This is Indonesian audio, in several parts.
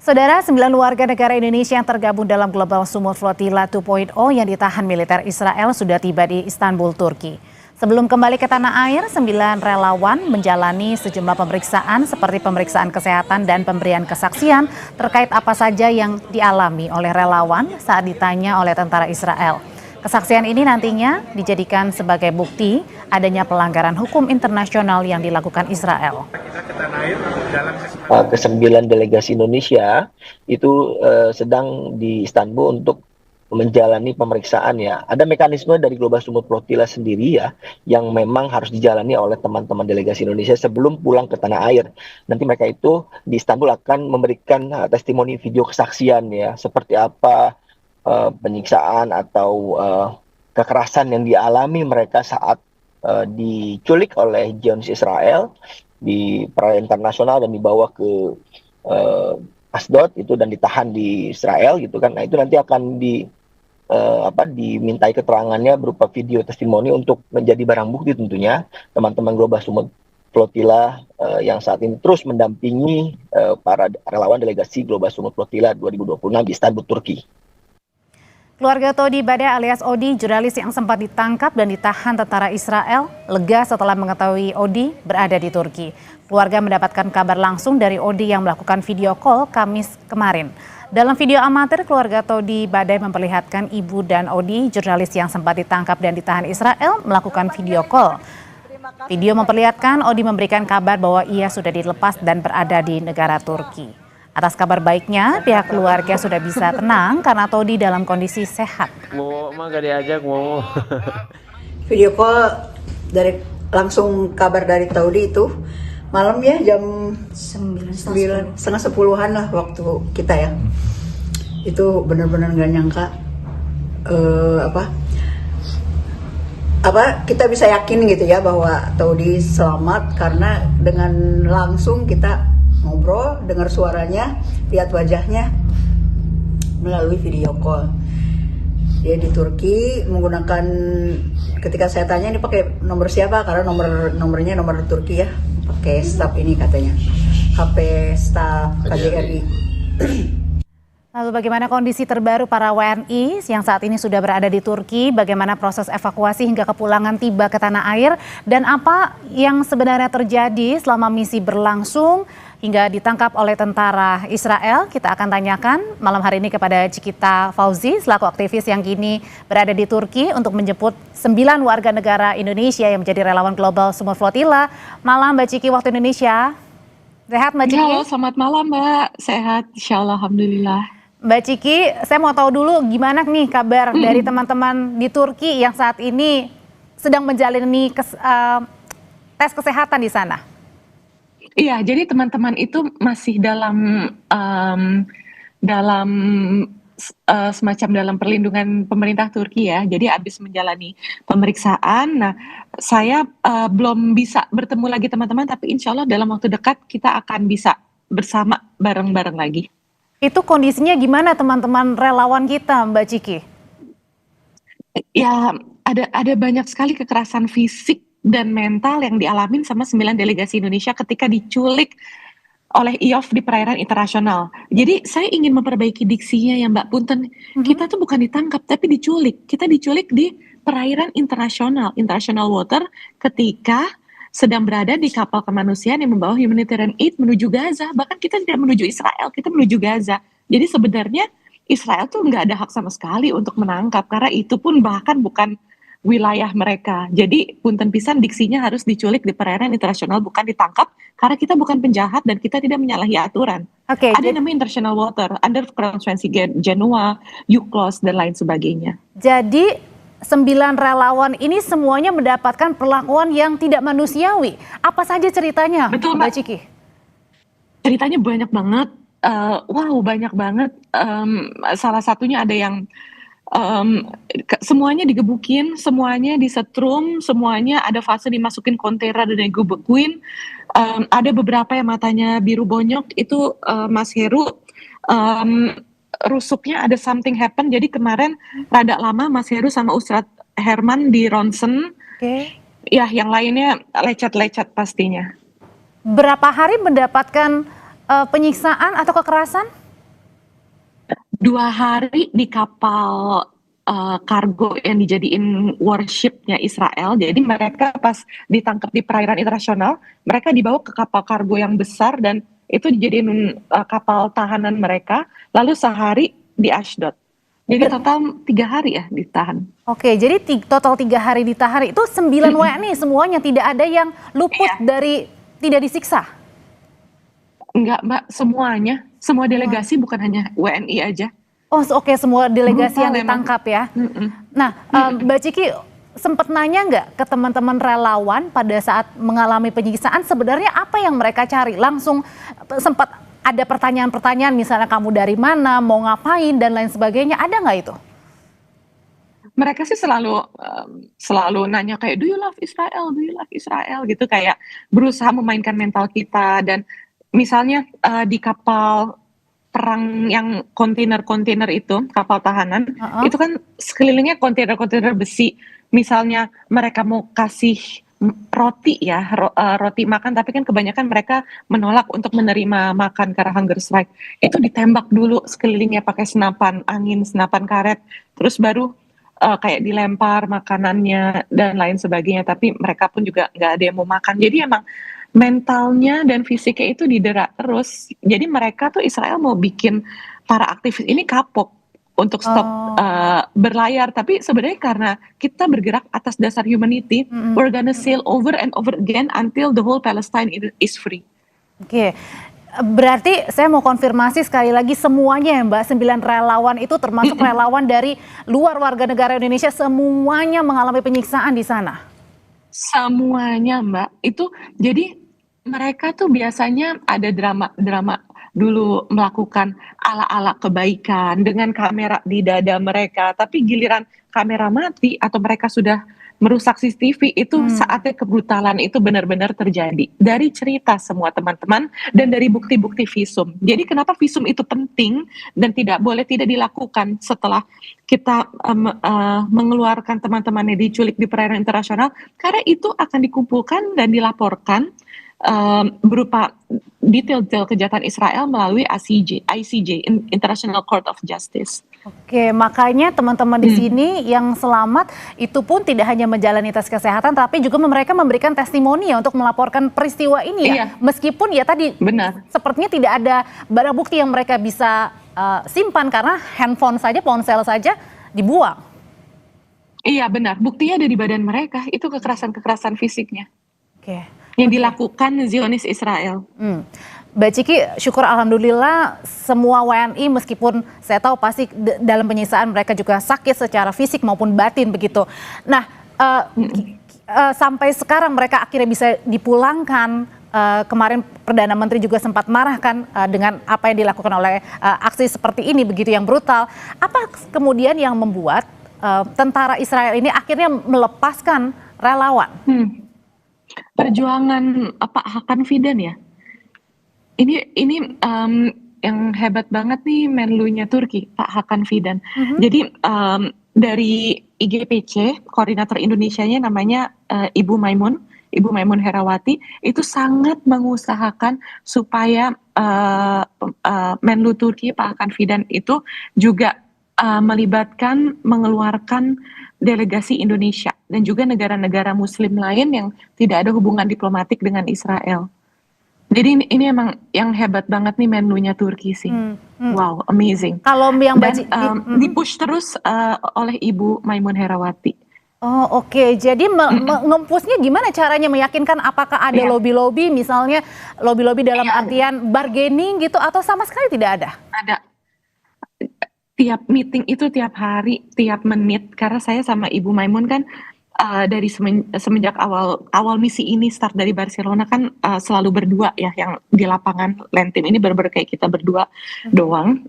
Saudara, 9 warga negara Indonesia yang tergabung dalam Global Sumut Flotilla 2.0 yang ditahan militer Israel sudah tiba di Istanbul, Turki. Sebelum kembali ke tanah air, 9 relawan menjalani sejumlah pemeriksaan seperti pemeriksaan kesehatan dan pemberian kesaksian terkait apa saja yang dialami oleh relawan saat ditanya oleh tentara Israel. Kesaksian ini nantinya dijadikan sebagai bukti adanya pelanggaran hukum internasional yang dilakukan Israel. Ke-9 delegasi Indonesia itu sedang di Istanbul untuk menjalani pemeriksaan ya. Ada mekanisme dari Global Sumut Flotilla sendiri ya, yang memang harus dijalani oleh teman-teman delegasi Indonesia sebelum pulang ke tanah air. Nanti mereka itu di Istanbul akan memberikan testimoni video kesaksian ya, seperti apa penyiksaan atau kekerasan yang dialami mereka saat diculik oleh Zionis Israel di perairan internasional dan dibawa ke Asdod itu dan ditahan di Israel gitu kan. Nah itu nanti akan dimintai keterangannya berupa video testimoni untuk menjadi barang bukti tentunya teman-teman Global Sumut Flotilla yang saat ini terus mendampingi para relawan delegasi Global Sumut Flotilla 2026 di Istanbul, Turki. Keluarga Todi Bade alias Odi, jurnalis yang sempat ditangkap dan ditahan tentara Israel, lega setelah mengetahui Odi berada di Turki. Keluarga mendapatkan kabar langsung dari Odi yang melakukan video call Kamis kemarin. Dalam video amatir, keluarga Todi Bade memperlihatkan ibu dan Odi, jurnalis yang sempat ditangkap dan ditahan Israel, melakukan video call. Video memperlihatkan Odi memberikan kabar bahwa ia sudah dilepas dan berada di negara Turki. Atas kabar baiknya, pihak keluarga sudah bisa tenang karena Todi dalam kondisi sehat. Mau gak diajak mau. Video call dari langsung kabar dari Todi itu malam ya jam 9:30 lah waktu kita ya. Itu benar-benar nggak nyangka kita bisa yakin gitu ya bahwa Todi selamat karena dengan langsung kita ngobrol, dengar suaranya, lihat wajahnya melalui video call. Dia di Turki menggunakan, ketika saya tanya ini pakai nomor siapa, karena nomornya nomor Turki ya, pakai staf ini katanya, HP staf KJRI. Lalu bagaimana kondisi terbaru para WNI yang saat ini sudah berada di Turki, bagaimana proses evakuasi hingga kepulangan tiba ke tanah air, dan apa yang sebenarnya terjadi selama misi berlangsung hingga ditangkap oleh tentara Israel? Kita akan tanyakan malam hari ini kepada Cikita Fauzi selaku aktivis yang kini berada di Turki untuk menjemput 9 warga negara Indonesia yang menjadi relawan Global Sumut Flotilla. Malam Mbak Ciki waktu Indonesia. Sehat Mbak Ciki? Halo, selamat malam Mbak. Sehat, insyaallah, alhamdulillah. Mbak Ciki, saya mau tahu dulu gimana nih kabar dari teman-teman di Turki yang saat ini sedang menjalani tes kesehatan di sana. Iya, jadi teman-teman itu masih dalam semacam dalam perlindungan pemerintah Turki ya. Jadi habis menjalani pemeriksaan. Nah, saya belum bisa bertemu lagi teman-teman, tapi insya Allah dalam waktu dekat kita akan bisa bersama bareng-bareng lagi. Itu kondisinya gimana teman-teman relawan kita, Mbak Ciki? Ya, ada banyak sekali kekerasan fisik dan mental yang dialamin sama 9 delegasi Indonesia ketika diculik oleh IOF di perairan internasional. Jadi saya ingin memperbaiki diksinya ya Mbak Punten. Kita tuh bukan ditangkap tapi diculik. Kita diculik di perairan internasional water ketika sedang berada di kapal kemanusiaan yang membawa humanitarian aid menuju Gaza. Bahkan kita tidak menuju Israel, kita menuju Gaza. Jadi sebenarnya Israel tuh nggak ada hak sama sekali untuk menangkap, karena itu pun bahkan bukan wilayah mereka. Jadi punten pisan diksinya harus diculik di perairan internasional, bukan ditangkap, karena kita bukan penjahat dan kita tidak menyalahi aturan. Ada namanya international water, under Konvensi Genoa, UNCLOS, dan lain sebagainya. Jadi 9 relawan ini semuanya mendapatkan perlakuan yang tidak manusiawi. Apa saja ceritanya, Betul, Mbak Ciki? Ceritanya banyak banget. Banyak banget. Salah satunya ada yang semuanya digebukin, semuanya disetrum, semuanya ada fase dimasukin kontainer dan digebukin. Ada beberapa yang matanya biru bonyok, itu Mas Heru. Rusuknya ada something happen, jadi kemarin rada lama Mas Heru sama Ustadz Herman di ronsen. Ya, yang lainnya lecet-lecet pastinya. Berapa hari mendapatkan penyiksaan atau kekerasan? 2 hari di kapal kargo yang dijadiin warshipnya Israel. Jadi mereka pas ditangkap di perairan internasional, mereka dibawa ke kapal kargo yang besar dan itu dijadiin kapal tahanan mereka. Lalu sehari di Ashdod. Jadi total 3 hari ya ditahan. Oke, jadi total 3 hari ditahan itu 9 WNI semuanya, tidak ada yang luput dari tidak disiksa? Enggak Mbak, semuanya. Semua delegasi bukan hanya WNI aja. Oh oke, semua delegasi Brutal yang emang. ditangkap ya. Nah, Mbak Ciki sempat nanya nggak ke teman-teman relawan pada saat mengalami penyiksaan sebenarnya apa yang mereka cari? Langsung sempat ada pertanyaan-pertanyaan misalnya kamu dari mana, mau ngapain dan lain sebagainya, ada nggak itu? Mereka sih selalu nanya kayak do you love Israel gitu, kayak berusaha memainkan mental kita. Dan misalnya di kapal perang yang kontainer itu, kapal tahanan, itu kan sekelilingnya kontainer-kontainer besi. Misalnya mereka mau kasih roti ya, roti makan, tapi kan kebanyakan mereka menolak untuk menerima makan karena hunger strike. Itu ditembak dulu sekelilingnya pakai senapan angin, senapan karet, terus baru kayak dilempar makanannya dan lain sebagainya. Tapi mereka pun juga nggak ada yang mau makan. Jadi emang mentalnya dan fisiknya itu didera terus. Jadi mereka tuh Israel mau bikin para aktivis ini kapok untuk stop berlayar. Tapi sebenarnya karena kita bergerak atas dasar humanity, we're gonna sail over and over again until the whole Palestine is free. Oke, berarti saya mau konfirmasi sekali lagi semuanya ya Mbak, 9 relawan itu termasuk relawan dari luar warga negara Indonesia, semuanya mengalami penyiksaan di sana? Semuanya Mbak, itu jadi mereka tuh biasanya ada drama dulu melakukan ala-ala kebaikan dengan kamera di dada mereka, tapi giliran kamera mati atau mereka sudah merusak CCTV itu saatnya kebrutalan itu benar-benar terjadi. Dari cerita semua teman-teman dan dari bukti-bukti visum. Jadi kenapa visum itu penting dan tidak dilakukan setelah kita mengeluarkan teman-teman yang diculik di perairan internasional, karena itu akan dikumpulkan dan dilaporkan berupa detail-detail kejahatan Israel melalui ICJ, International Court of Justice. Oke, makanya teman-teman di sini yang selamat itu pun tidak hanya menjalani tes kesehatan, tapi juga mereka memberikan testimoni ya untuk melaporkan peristiwa ini ya. Iya. Meskipun ya tadi Benar. sepertinya tidak ada barang bukti yang mereka bisa simpan karena handphone saja, ponsel saja dibuang. Iya benar, buktinya ada di badan mereka, itu kekerasan fisiknya. Oke. Yang dilakukan Zionis Israel. Mbak Ciki, syukur alhamdulillah semua WNI meskipun saya tahu pasti dalam penyiksaan mereka juga sakit secara fisik maupun batin begitu. Nah, sampai sekarang mereka akhirnya bisa dipulangkan. Kemarin Perdana Menteri juga sempat marah kan dengan apa yang dilakukan oleh aksi seperti ini begitu yang brutal. Apa kemudian yang membuat tentara Israel ini akhirnya melepaskan relawan? Perjuangan Pak Hakan Fidan ya. Ini yang hebat banget nih Menlunya Turki, Pak Hakan Fidan. Jadi dari IGPC, koordinator Indonesianya namanya Ibu Maimun Herawati, itu sangat mengusahakan supaya Menlu Turki Pak Hakan Fidan itu juga mengeluarkan delegasi Indonesia dan juga negara-negara Muslim lain yang tidak ada hubungan diplomatik dengan Israel. Jadi ini emang yang hebat banget nih Menlunya Turki sih. Wow, amazing. Kalau yang dipush terus oleh Ibu Maimun Herawati. Oh oke. Jadi ngempusnya gimana caranya, meyakinkan apakah ada lobby-lobby, misalnya lobby-lobby dalam artian bargaining gitu, atau sama sekali tidak ada? Ada. Tiap meeting itu tiap hari, tiap menit, karena saya sama Ibu Maimun kan dari semenjak awal misi ini start dari Barcelona kan selalu berdua ya, yang di lapangan land team ini bener-bener kayak kita berdua doang.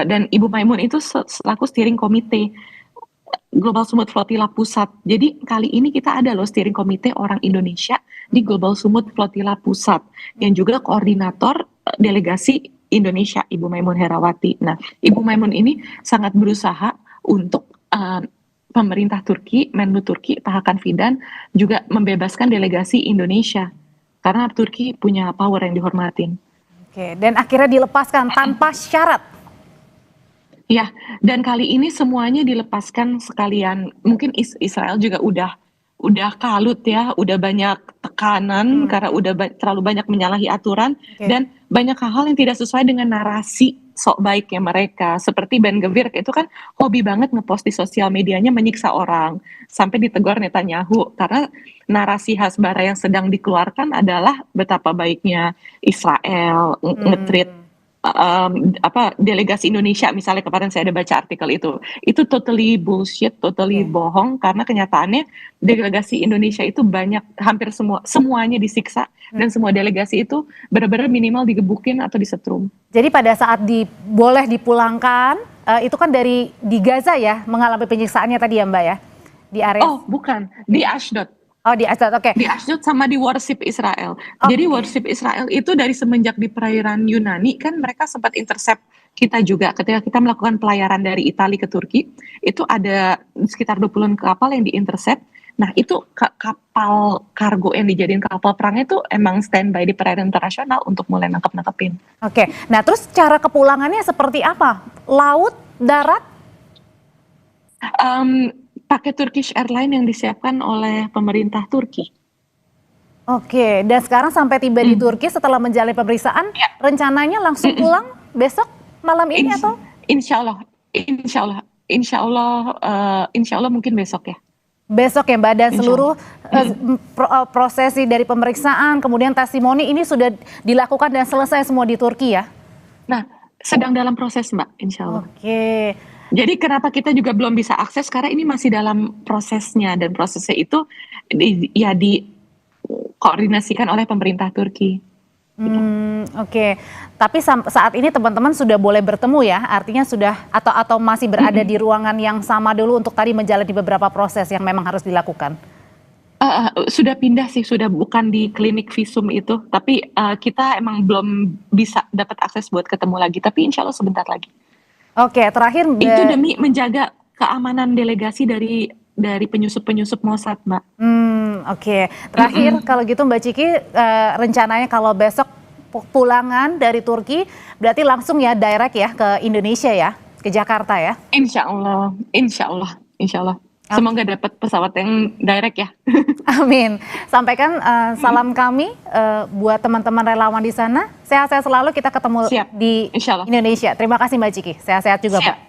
Dan Ibu Maimun itu selaku steering komite Global Sumut Flotilla Pusat. Jadi kali ini kita ada loh steering komite orang Indonesia di Global Sumut Flotilla Pusat yang juga koordinator delegasi Indonesia, Ibu Maimun Herawati. Nah, Ibu Maimun ini sangat berusaha untuk pemerintah Turki, Menlu Turki, Pak Hakan Fidan juga membebaskan delegasi Indonesia karena Turki punya power yang dihormatin. Oke, dan akhirnya dilepaskan tanpa syarat. Ya, dan kali ini semuanya dilepaskan sekalian. Mungkin Israel juga udah kalut ya, udah banyak tekanan karena udah terlalu banyak menyalahi aturan Oke. dan banyak hal-hal yang tidak sesuai dengan narasi sok baiknya mereka. Seperti Ben Gvir itu kan hobi banget ngepost di sosial medianya menyiksa orang sampai ditegur Netanyahu karena narasi Hasbara yang sedang dikeluarkan adalah betapa baiknya Israel nge-treat delegasi Indonesia misalnya. Kemarin saya ada baca artikel itu totally bullshit, totally Oke. bohong karena kenyataannya delegasi Indonesia itu hampir semuanya disiksa dan semua delegasi itu benar-benar minimal digebukin atau disetrum. Jadi pada saat boleh dipulangkan, itu kan di Gaza ya, mengalami penyiksaannya tadi ya Mbak ya, di area. Oh, bukan, di Ashdod. Oh, di Ashdod, oke. Di Ashdod sama di Warship Israel. Jadi Warship Israel itu dari semenjak di perairan Yunani kan mereka sempat intercept kita juga ketika kita melakukan pelayaran dari Italia ke Turki. Itu ada sekitar 20-an kapal yang diintercept. Nah, itu kapal kargo yang dijadiin kapal perang itu emang standby di perairan internasional untuk mulai nangkep-nangkepin. Oke. Nah, terus cara kepulangannya seperti apa? Laut, darat? Pakai Turkish Airlines yang disiapkan oleh pemerintah Turki. Oke, dan sekarang sampai tiba di Turki setelah menjalani pemeriksaan, rencananya langsung pulang besok malam ini atau? Insya Allah mungkin besok ya. Besok ya Mbak, dan seluruh prosesi dari pemeriksaan, kemudian testimoni ini sudah dilakukan dan selesai semua di Turki ya? Nah, sedang dalam proses Mbak, insya Allah. Oke. Jadi kenapa kita juga belum bisa akses karena ini masih dalam prosesnya dan prosesnya itu dikoordinasikan oleh pemerintah Turki. Oke. Tapi saat ini teman-teman sudah boleh bertemu ya, artinya sudah atau masih berada di ruangan yang sama dulu untuk tadi menjalani beberapa proses yang memang harus dilakukan? Sudah pindah sih, sudah bukan di klinik visum itu, tapi kita emang belum bisa dapat akses buat ketemu lagi, tapi insya Allah sebentar lagi. Oke, terakhir itu demi menjaga keamanan delegasi dari penyusup-penyusup Mossad, Mbak. Oke. Terakhir kalau gitu Mbak Ciki, rencananya kalau besok pulangan dari Turki berarti langsung ya direct ya ke Indonesia ya, ke Jakarta ya? Insya Allah. Semoga dapat pesawat yang direct ya. Amin. Sampaikan salam kami buat teman-teman relawan di sana. Sehat-sehat selalu, kita ketemu di Indonesia. Terima kasih Mbak Ciki. Sehat-sehat juga Pak.